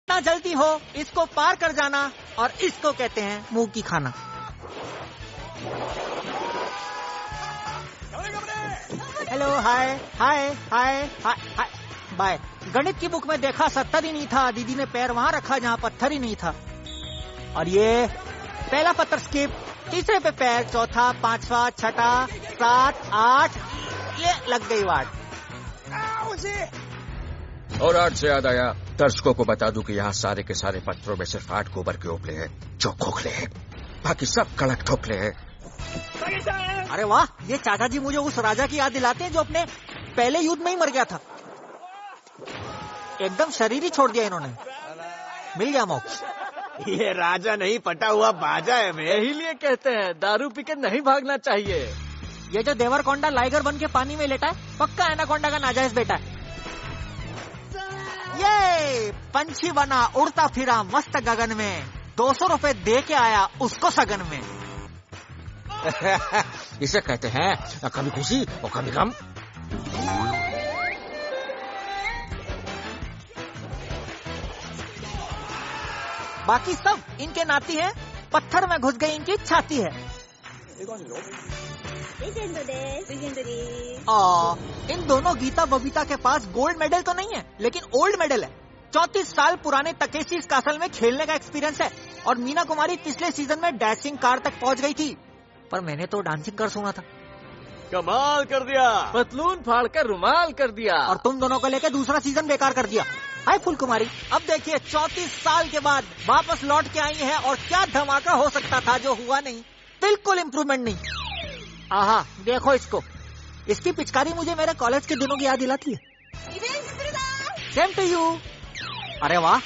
जितना जल्दी हो इसको पार कर जाना, और इसको कहते हैं मुंह की खाना। हेलो, हाय हाय हाय हाय बाय। गणित की बुक में देखा 70 ही नहीं था, दीदी ने पैर वहां रखा जहां पत्थर ही नहीं था। और ये पहला पत्थर स्किप, तीसरे पे पैर, चौथा, पांचवा, छठा, 7, 8, ये लग गई वाट। और 8 से याद आया, दर्शकों को बता दूं कि यहाँ सारे के सारे पत्थरों में सिर्फ 8 गोबर के ओपले हैं जो खोखले हैं, बाकी सब कड़क ठोकले हैं। अरे वाह, ये चाचा जी मुझे उस राजा की याद दिलाते हैं जो अपने पहले युद्ध में ही मर गया था। एकदम शरीर ही छोड़ दिया इन्होंने। मिल गया मोक्ष। ये राजा नहीं, पटा हुआ बाजा है। मैं यही लिए कहते हैं दारू पी के नहीं भागना चाहिए। ये जो देवरकोंडा लाइगर बन के पानी में लेटा है, पक्का एनाकोंडा का नाजायज बेटा है। ये पंछी बना, उड़ता फिरा मस्त गगन में, 200 रुपए दे के आया उसको सगन में। इसे कहते हैं कभी खुशी और कभी गम। बाकी सब इनके नाती हैं, पत्थर में घुस गई इनकी छाती है। इन दोनों गीता बबीता के पास गोल्ड मेडल तो नहीं है, लेकिन ओल्ड मेडल है। 34 साल पुराने तकेशी कासल में खेलने का एक्सपीरियंस है। और मीना कुमारी पिछले सीजन में डैशिंग कार तक पहुंच गई थी, पर मैंने तो डांसिंग कर सुना था। कमाल कर दिया, पतलून फाड़ कर रुमाल कर दिया। और तुम दोनों को लेकर दूसरा सीजन बेकार कर दिया। हाय फुल कुमारी, अब देखिए 34 साल के बाद वापस लौट के आई है, और क्या धमाका हो सकता था जो हुआ नहीं। बिल्कुल इम्प्रूवमेंट नहीं। आहा, देखो इसको, इसकी पिचकारी मुझे मेरे कॉलेज के दिनों की याद दिलाती है। Same to you. अरे वाह,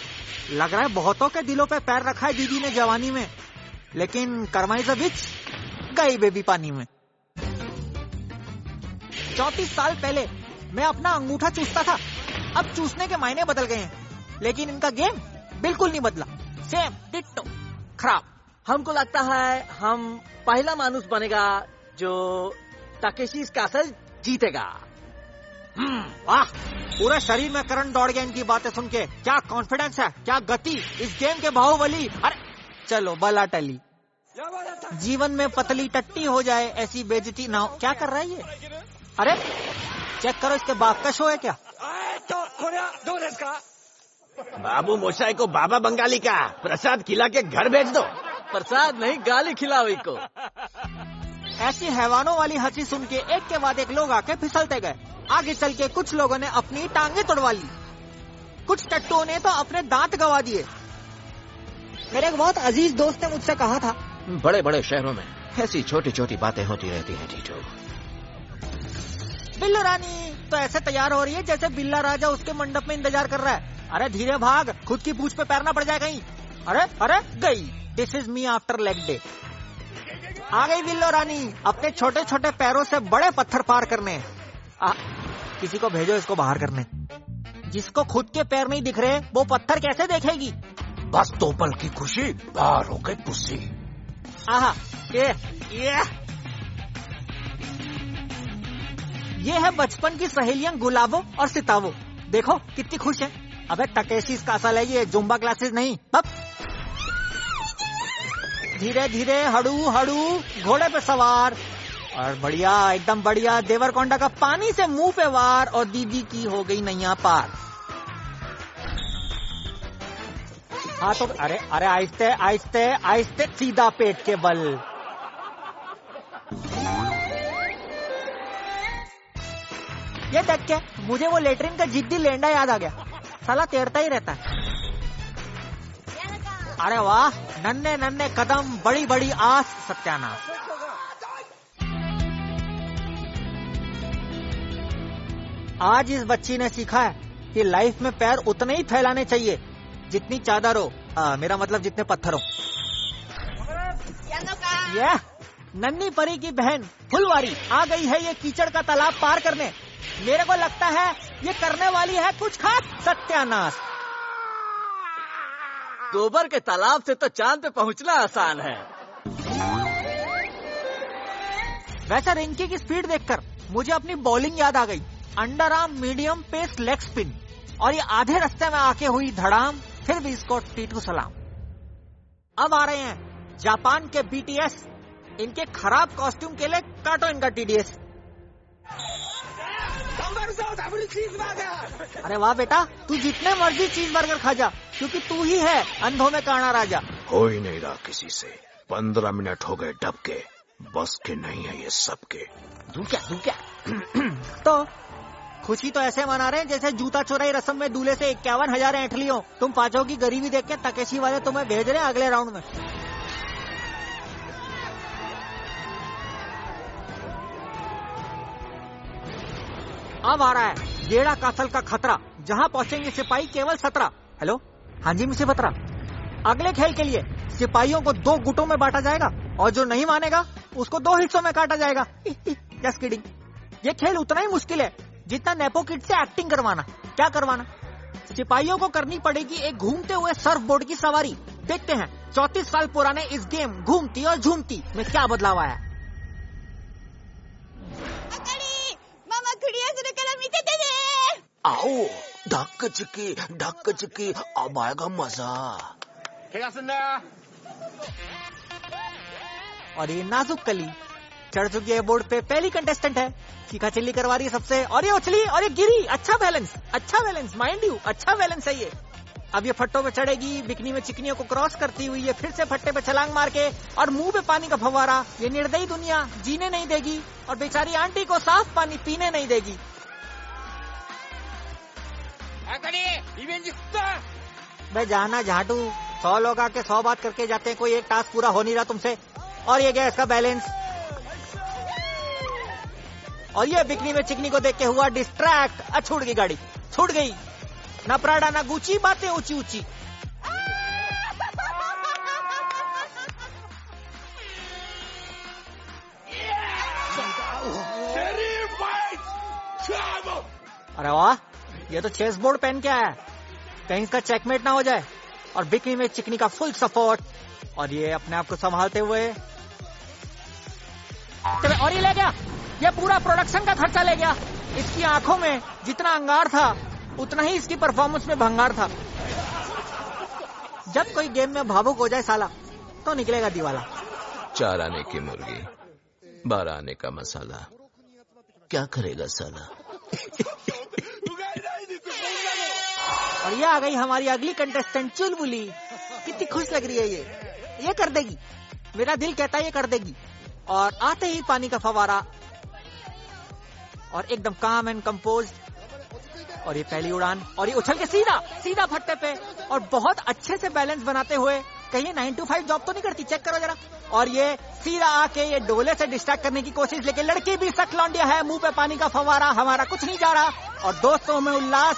लग रहा है बहुतों के दिलों पे पैर रखा है दीदी ने जवानी में, लेकिन कर्मा इज अ बिच, गई बेबी पानी में। 34 साल पहले मैं अपना अंगूठा चूसता था, अब चूसने के मायने बदल गए हैं, लेकिन इनका गेम बिल्कुल नहीं बदला। सेम डिट्टो, खराब। हमको लगता है हम पहला मानुस बनेगा जो ताकेशी कासल जीतेगा। वाह, पूरे शरीर में करंट दौड़ गया इनकी बातें सुन के। क्या कॉन्फिडेंस है, क्या गति इस गेम के बाहुबली। अरे चलो बला टली, जीवन में पतली टट्टी हो जाए ऐसी बेइज्जती ना हो। क्या कर रहा है ये? अरे चेक करो, इसके बाप का शो है क्या? बाबू मोशाई को बाबा बंगाली का प्रसाद खिला के घर भेज दो। प्रसाद नहीं, गाली खिलाओ इनको। ऐसी हैवानों वाली हंसी सुन के एक के बाद एक लोग आके फिसलते गए। आगे चल के कुछ लोगों ने अपनी टांगे तोड़वा ली, कुछ टट्टुओं ने तो अपने दांत गवा दिए। मेरे एक बहुत अजीज दोस्त ने मुझसे कहा था, बड़े बड़े शहरों में ऐसी छोटी छोटी बातें होती रहती हैं टीटू। बिल्ला रानी तो ऐसे तैयार हो रही है जैसे बिल्ला राजा उसके मंडप में इंतजार कर रहा है। अरे धीरे भाग, खुद की पूंछ पे पैर ना पड़ जाए कहीं। अरे अरे गई। This is me after leg day. आ गई बिल्लो रानी अपने छोटे छोटे पैरों से बड़े पत्थर पार करने। किसी को भेजो इसको बाहर करने। जिसको खुद के पैर नहीं दिख रहे वो पत्थर कैसे देखेगी? बस 2 पल की खुशी, बाहर हो गई पुस्सी। आहा, ये है बचपन की सहेलियां गुलाबो और सितावो। देखो कितनी खुश है। अबे तकेशी कासल है ये, जुम्बा क्लासेस नहीं। अब धीरे धीरे हड़ू हड़ू घोड़े पे सवार, और बढ़िया एकदम बढ़िया देवरकोंडा का पानी से मुंह पे वार, और दीदी की हो गई नैया पार। हाँ तो अरे अरे आहिस्ते आहिस्ते आहिस्ते, सीधा पेट के बल। ये देख के मुझे वो लेटरिन का जिद्दी लेंडा याद आ गया, साला तैरता ही रहता है। अरे वाह, नन्हे नन्हे कदम, बड़ी बड़ी आस, सत्यानाश। आज इस बच्ची ने सीखा है कि लाइफ में पैर उतने ही फैलाने चाहिए जितनी चादर हो, मेरा मतलब जितने पत्थर हो। ये नन्ही परी की बहन फुलवारी आ गई है ये कीचड़ का तालाब पार करने। मेरे को लगता है ये करने वाली है कुछ खास सत्यानाश। गोबर के तालाब से तो चांद पे पहुंचना आसान है। वैसे रिंकी की स्पीड देखकर मुझे अपनी बॉलिंग याद आ गई। Underarm medium pace leg spin, और ये आधे रास्ते में आके हुई धड़ाम फिर भी इसको टीटू सलाम। अब आ रहे हैं जापान के BTS। इनके खराब कॉस्ट्यूम के लिए काटो इनका TDS। अरे वाह बेटा, तू जितने मर्जी चीज बर्गर खा जा, क्योंकि तू ही है अंधों में काना राजा। हो ही नहीं रहा किसी से। 15 मिनट हो गए डब के, बस के नहीं है ये सबके। तू क्या तो खुशी तो ऐसे मना रहे हैं जैसे जूता चोराई रस्म में दूल्हे से 51,000 ऐंठ ली हो। तुम पांचों की गरीबी देख के तकेशी वाले तुम्हें भेज रहे हैं अगले राउंड में। अब आ रहा है गेड़ा कासल का खतरा, जहां पहुंचेंगे सिपाही केवल 17। हेलो, हाँ जी मुझे बतरा। अगले खेल के लिए सिपाहियों को 2 गुटों में बांटा जाएगा और जो नहीं मानेगा उसको 2 हिस्सों में काटा जाएगा। Just kidding. ये खेल उतना ही मुश्किल है जितना नेपो किड से एक्टिंग करवाना। क्या करवाना? सिपाहियों को करनी पड़ेगी एक घूमते हुए सर्फ बोर्ड की सवारी। देखते हैं 34 साल पुराने इस गेम घूमती और झूमती में क्या बदलाव आया। आओ ढक चिकी अब आएगा मजा। और ये नाजुक कली चढ़ चुकी है बोर्ड पे, पहली कंटेस्टेंट है। चीखा चिल्ली करवा रही है सबसे, और ये उछली और ये गिरी। अच्छा बैलेंस माइंड यू, अच्छा बैलेंस है ये। अब ये फट्टों पे चढ़ेगी, बिकनी में चिकनियों को क्रॉस करती हुई ये फिर से फट्टे पे छलांग मार के, और मुंह पे पानी का फव्वारा। ये निर्दयी दुनिया जीने नहीं देगी और बेचारी आंटी को साफ पानी पीने नहीं देगी। बे जाना झाटू, 100 लोग आके 100 बात करके जाते हैं, कोई एक टास्क पूरा हो नहीं रहा तुमसे। और ये गया इसका बैलेंस, और ये बिकनी में चिकनी को देख के हुआ डिस्ट्रैक्ट। छूट गई गाड़ी, छूट गई। ना प्राडा ना गुची, बातें ऊंची ऊंची। अरे वाह, ये तो चेस बोर्ड पेन क्या है, कहीं इसका चेकमेट ना हो जाए। और बिकनी में चिकनी का फुल सपोर्ट, और ये अपने आप को संभालते हुए, और ये ले गया, ये पूरा प्रोडक्शन का खर्चा ले गया। इसकी आंखों में जितना अंगार था उतना ही इसकी परफॉर्मेंस में भंगार था। जब कोई गेम में भावुक हो जाए साला तो निकलेगा दीवाला। 4 आने की मुर्गी, 12 आने का मसाला, क्या करेगा साला। और ये आ गई हमारी अगली कंटेस्टेंट चुलबुली। कितनी खुश लग रही है ये कर देगी, मेरा दिल कहता है ये कर देगी। और आते ही पानी का फवारा, और एकदम काम एंड कंपोज। और ये पहली उड़ान, और ये उछल के सीधा फट्टे पे, और बहुत अच्छे से बैलेंस बनाते हुए। कहीं 9 to 5 जॉब तो नहीं करती, चेक करो जरा। और ये सीधा आके ये डोले से डिस्ट्रैक्ट करने की कोशिश, लेकिन लड़की भी सख्त लौंडिया है, मुंह पे पानी का फवारा, हमारा कुछ नहीं जा रहा। और दोस्तों में उल्लास,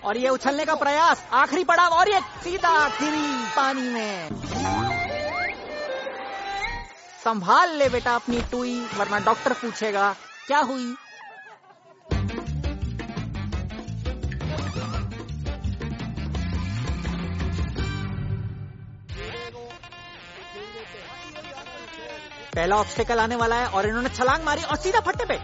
और ये उछलने का प्रयास, आखिरी पड़ाव, और ये सीधा गिरी पानी में। संभाल ले बेटा अपनी टुई, वरना डॉक्टर पूछेगा क्या हुई। पहला ऑब्स्टेकल आने वाला है, और इन्होंने छलांग मारी और सीधा फट्टे पे।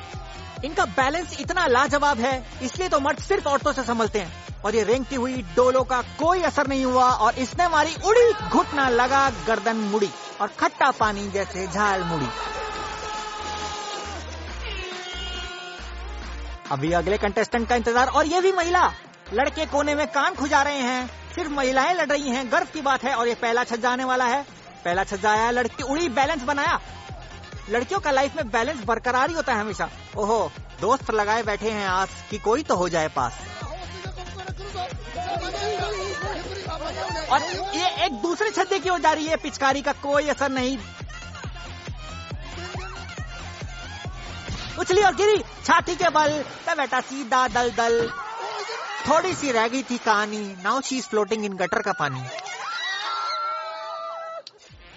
इनका बैलेंस इतना लाजवाब है, इसलिए तो मर्द सिर्फ औरतों से संभलते हैं। और ये रेंगती हुई डोलों का कोई असर नहीं हुआ, और इसने मारी उड़ी, घुटना लगा, गर्दन मुड़ी, और खट्टा पानी जैसे झाल मुड़ी। अभी अगले कंटेस्टेंट का इंतजार, और ये भी महिला। लड़के कोने में कान खुजा रहे हैं, सिर्फ महिलाएं लड़ रही हैं, गर्व की बात है। और ये पहला छज्जा आने वाला है, पहला छज्जा आया, लड़की उड़ी, बैलेंस बनाया। लड़कियों का लाइफ में बैलेंस बरकरार ही होता है हमेशा। ओहो, दोस्त लगाए बैठे हैं आस कि कोई तो हो जाए पास। और ये एक दूसरे छज्जे की ओर जा रही है, पिचकारी का कोई असर नहीं। उछली और गिरी छाती के बल, तब बेटा सीधा दल। थोड़ी सी रह गई थी कहानी, now she is floating in gutter का पानी।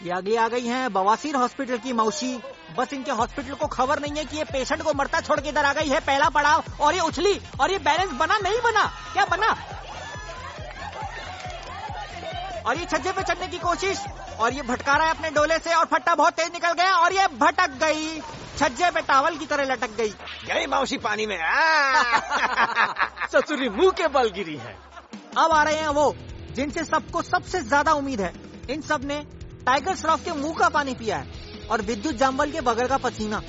ये अगली आ गई हैं बवासीर हॉस्पिटल की मौसी। बस इनके हॉस्पिटल को खबर नहीं है कि ये पेशेंट को मरता छोड़ के इधर आ गई है। पहला पड़ाव, और ये उछली, और ये बैलेंस बना नहीं बना, क्या बना। और ये छज्जे पे चढ़ने की कोशिश, और ये भटका रहा है अपने डोले से, और फट्टा बहुत तेज निकल गया, और ये भटक गई, छज्जे पे टावल की तरह लटक गई मौसी पानी में। ससुरी मुंह के बल गिरी है। अब आ रहे हैं वो जिनसे सबको सबसे ज्यादा उम्मीद है। इन सब ने टाइगर श्रॉफ के मुंह का पानी पिया है और विद्युत जामवल के बगल का पसीना।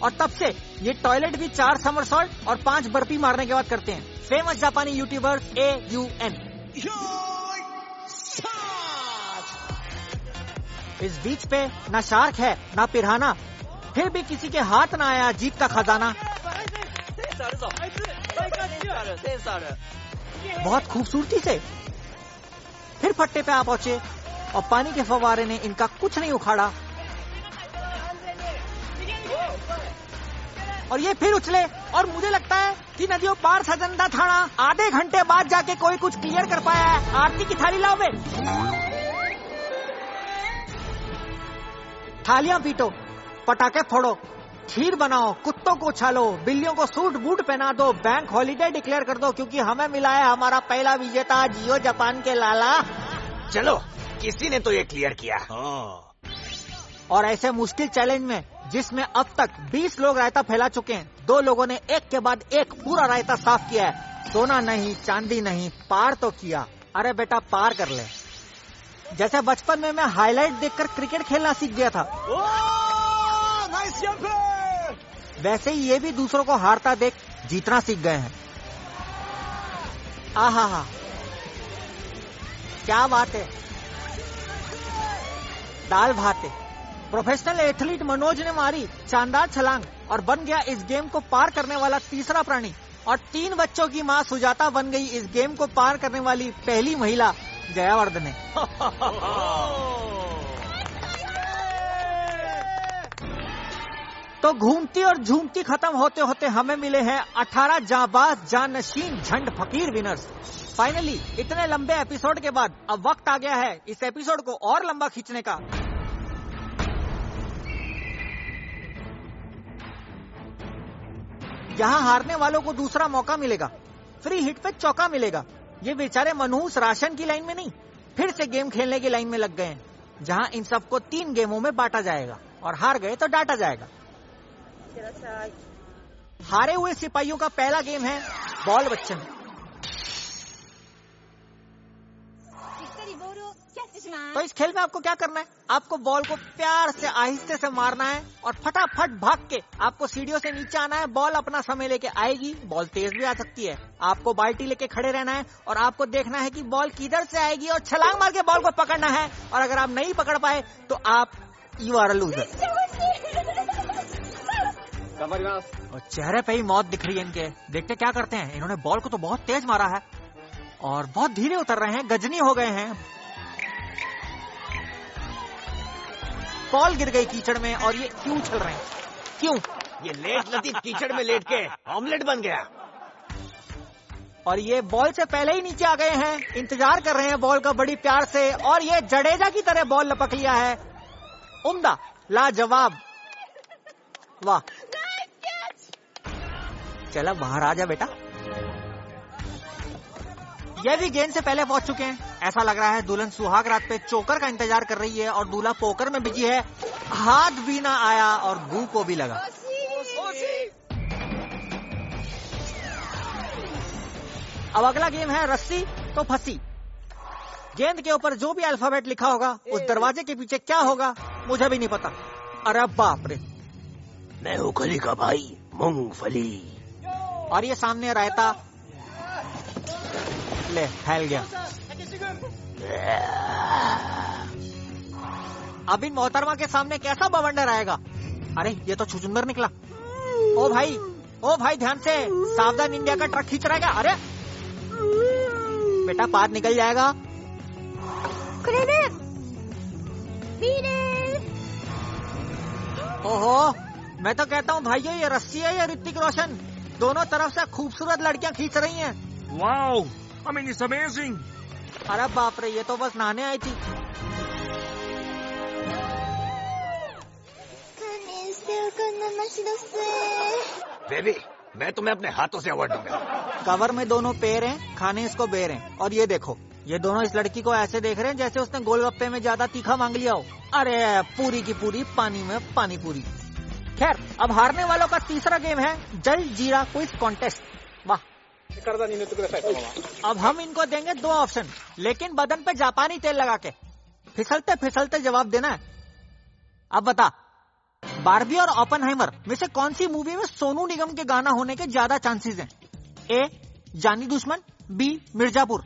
और तब से ये टॉयलेट भी 4 समरसॉल्ट और 5 बर्पी मारने के बाद करते हैं। फेमस जापानी यूट्यूबर्स AUN। इस बीच पे ना शार्क है ना पिराना, फिर भी किसी के हाथ ना आया जीत का खजाना। बहुत खूबसूरती से फिर फट्टे पे आ पहुंचे और पानी के फव्वारे ने इनका कुछ नहीं उखाड़ा। और ये फिर उछले और मुझे लगता है कि नदियों पार सजंदा थाना आधे घंटे बाद जाके कोई कुछ क्लियर कर पाया है। आरती की थाली लाओ बे। थालियां पीटो, पटाखे फोड़ो, खीर बनाओ, कुत्तों को उछालो, बिल्लियों को सूट बूट पहना दो, बैंक हॉलीडे डिक्लेयर कर दो क्योंकि हमें मिला है हमारा पहला विजेता जियो जापान के लाला। चलो, किसी ने तो ये क्लियर किया। और ऐसे मुश्किल चैलेंज में जिसमें अब तक 20 लोग रायता फैला चुके हैं, 2 लोगों ने एक के बाद एक पूरा रायता साफ किया है। सोना नहीं, चांदी नहीं, पार तो किया। अरे बेटा पार कर ले। जैसे बचपन में मैं हाईलाइट देखकर क्रिकेट खेलना सीख गया था, वैसे ही ये भी दूसरों को हारता देख जीतना सीख गए हैं। आहा, क्या बात है। दाल भात है। प्रोफेशनल एथलीट मनोज ने मारी शानदार छलांग और बन गया इस गेम को पार करने वाला तीसरा प्राणी। और 3 बच्चों की मां सुजाता बन गई इस गेम को पार करने वाली पहली महिला जयावर्धने। तो घूमती और झूमती खत्म होते होते हमें मिले हैं 18 जाबाज जानशीन झंड फकीर विनर्स। फाइनली इतने लंबे एपिसोड के बाद अब वक्त आ गया है इस एपिसोड को और लंबा खींचने का। यहाँ हारने वालों को दूसरा मौका मिलेगा, फ्री हिट पे चौका मिलेगा। ये बेचारे मनहूस राशन की लाइन में नहीं, फिर से गेम खेलने की लाइन में लग गए हैं, जहाँ इन सबको 3 गेमों में बांटा जाएगा और हार गए तो डांटा जाएगा। हारे हुए सिपाहियों का पहला गेम है बॉल बच्चन। तो इस खेल में आपको क्या करना है, आपको बॉल को प्यार से आहिस्ते से मारना है और फटाफट भाग के आपको सीढ़ियों से नीचे आना है। बॉल अपना समय लेके आएगी, बॉल तेज भी आ सकती है। आपको बाल्टी लेके खड़े रहना है और आपको देखना है कि बॉल किधर से आएगी और छलांग मार के बॉल को पकड़ना है। और अगर आप नहीं पकड़ पाए तो आप यू आर अ लूजर। और चेहरे पे ही मौत दिख रही है इनके। देखते क्या करते हैं। इन्होंने बॉल को तो बहुत तेज मारा है और बहुत धीरे उतर रहे हैं, गजनी हो गए हैं। बॉल गिर गई कीचड़ में और ये क्यों चल रहे हैं, क्यों? ये लेट लतीफ कीचड़ में लेट के ऑमलेट बन गया। और ये बॉल से पहले ही नीचे आ गए हैं, इंतजार कर रहे हैं बॉल का बड़ी प्यार से। और ये जडेजा की तरह बॉल लपक लिया है। उम्दा, लाजवाब, वाह। चला बाहर आ जा बेटा। ये भी गेंद से पहले पहुंच चुके हैं। ऐसा लग रहा है दुल्हन सुहाग रात पे चोकर का इंतजार कर रही है और दूल्हा पोकर में बिजी है। हाथ भी ना आया और गू को भी लगा। अब अगला गेम है रस्सी तो फंसी। गेंद के ऊपर जो भी अल्फाबेट लिखा होगा उस दरवाजे के पीछे क्या होगा मुझे भी नहीं पता। अरे बाप रे, मैं हूँ खली का भाई मूंगफली। और ये सामने रायता, ले फैल गया। अब इन मोहतरमा के सामने कैसा बवंडर आएगा। अरे ये तो छुचुंदर निकला। ओ भाई ध्यान से, सावधान, इंडिया का ट्रक खींच रहा है क्या? अरे बेटा पार निकल जाएगा। ओहो, मैं तो कहता हूँ भाइयों ये रस्सी है या ऋतिक रोशन, दोनों तरफ से खूबसूरत लड़कियां खींच रही हैं। Wow, I mean it's amazing. अरे बाप रे, ये तो बस नहाने आई थी। बेबी, मैं तुम्हें अपने हाथों से अवार्ड दूंगा। कवर में दोनों पैर हैं, खाने इसको बेर हैं। और ये देखो, ये दोनों इस लड़की को ऐसे देख रहे हैं जैसे उसने गोलगप्पे में ज्यादा तीखा मांग लिया हो। अरे पूरी की पूरी पानी में पानी पूरी। खैर, अब हारने वालों का तीसरा गेम है जल जीरा क्विज कॉन्टेस्ट। वाह, अब हम इनको देंगे 2 ऑप्शन, लेकिन बदन पे जापानी तेल लगा के फिसलते फिसलते जवाब देना है। अब बता, बार्बी और ओपनहाइमर में से कौन सी मूवी में सोनू निगम के गाना होने के ज्यादा चांसेस हैं? ए जानी दुश्मन, बी मिर्जापुर।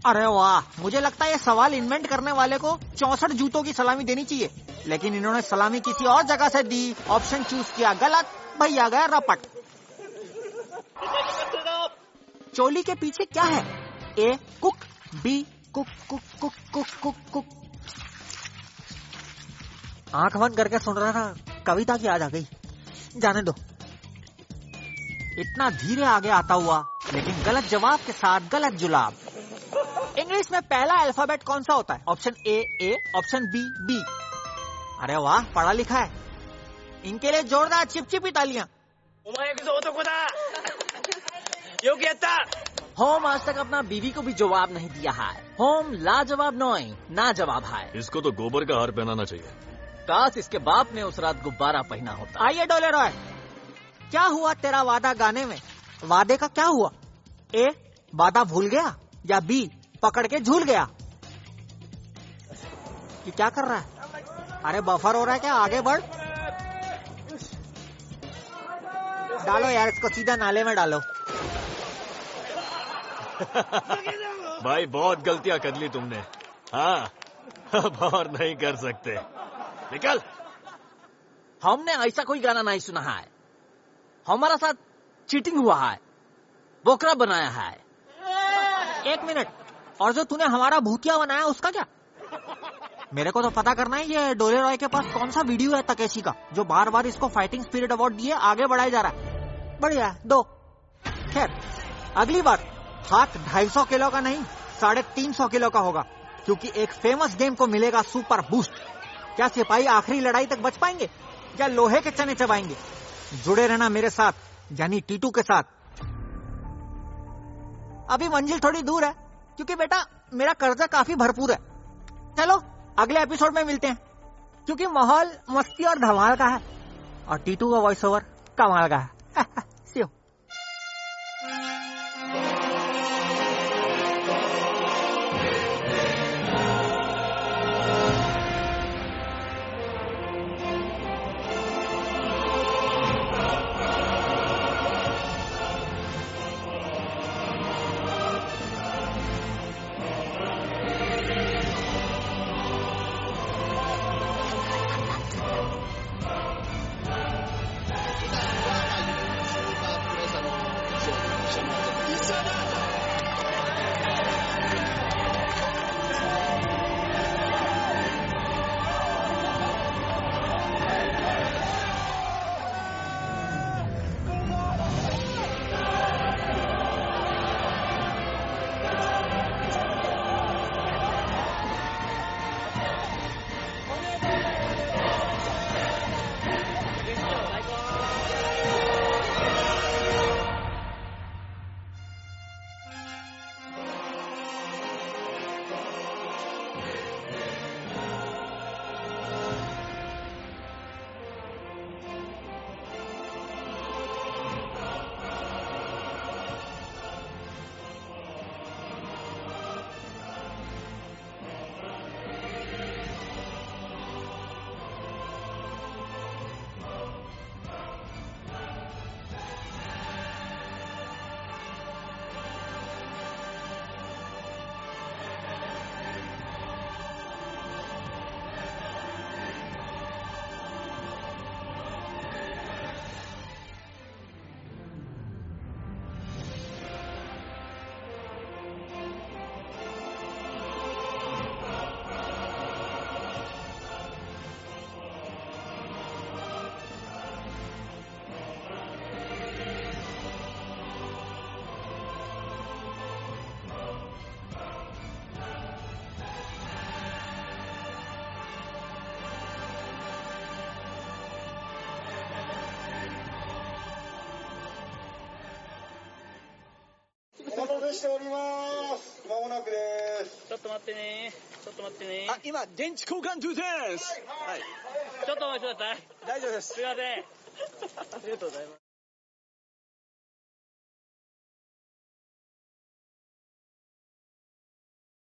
अरे वाह, मुझे लगता है ये सवाल इन्वेंट करने वाले को 64 जूतों की सलामी देनी चाहिए, लेकिन इन्होंने सलामी किसी और जगह से दी, ऑप्शन चूज किया गलत, भैया गया रपट। चोली के पीछे क्या है? ए कुक, बी कुक कुक कुक कुक कुक कुक। आंख बंद करके सुन रहा था, कविता की याद आ गई। जाने दो। इतना धीरे आगे आता हुआ, लेकिन गलत जवाब के साथ गलत जुलाब। इंग्लिश में पहला अल्फाबेट कौन सा होता है? Option A, option B B. अरे वाह, पढ़ा लिखा है। इनके लिए जोरदार चिपचिपी तालियां। होम आज तक अपना बीवी को भी जवाब नहीं दिया है। होम लाजवाब नोई, ना जवाब है। इसको तो गोबर का हार पहनाना चाहिए। काश इसके बाप ने उस रात गुब्बारा पहना होता। आइए डोले रॉय, क्या हुआ तेरा वादा गाने में? वादे का क्या हुआ? ए वादा भूल गया, या बी पकड़ के झूल गया? ये क्या कर रहा है? अरे बफर हो रहा है क्या? आगे बढ़। डालो यार इसको, सीधा नाले में डालो। भाई बहुत गलतियां कर ली तुमने। हाँ, अब और नहीं कर सकते। निकल। हमने ऐसा कोई गाना नहीं सुना है। हमारा साथ चीटिंग हुआ है, बोकरा बनाया है। 1 मिनट, और जो तूने हमारा भूतिया बनाया उसका क्या? मेरे को तो पता करना है ये डोले रॉय के पास कौन सा वीडियो है तकेशी का, जो बार बार इसको फाइटिंग स्पिरिट अवार्ड दिए आगे बढ़ाया जा रहा है। बढ़िया है, 2। खैर, अगली बार हाथ 250 किलो का नहीं 350 किलो का होगा, क्योंकि एक फेमस गेम को मिलेगा सुपर बूस्ट। क्या सिपाही आखिरी लड़ाई तक बच पाएंगे, या लोहे के चने चबाएंगे? जुड़े रहना मेरे साथ, यानी टीटू के साथ। अभी मंजिल थोड़ी दूर है, क्योंकि बेटा मेरा कर्जा काफी भरपूर है। चलो अगले एपिसोड में मिलते हैं, क्योंकि माहौल मस्ती और धमाल का है, और टीटू का वॉइस ओवर कमाल का है। See you.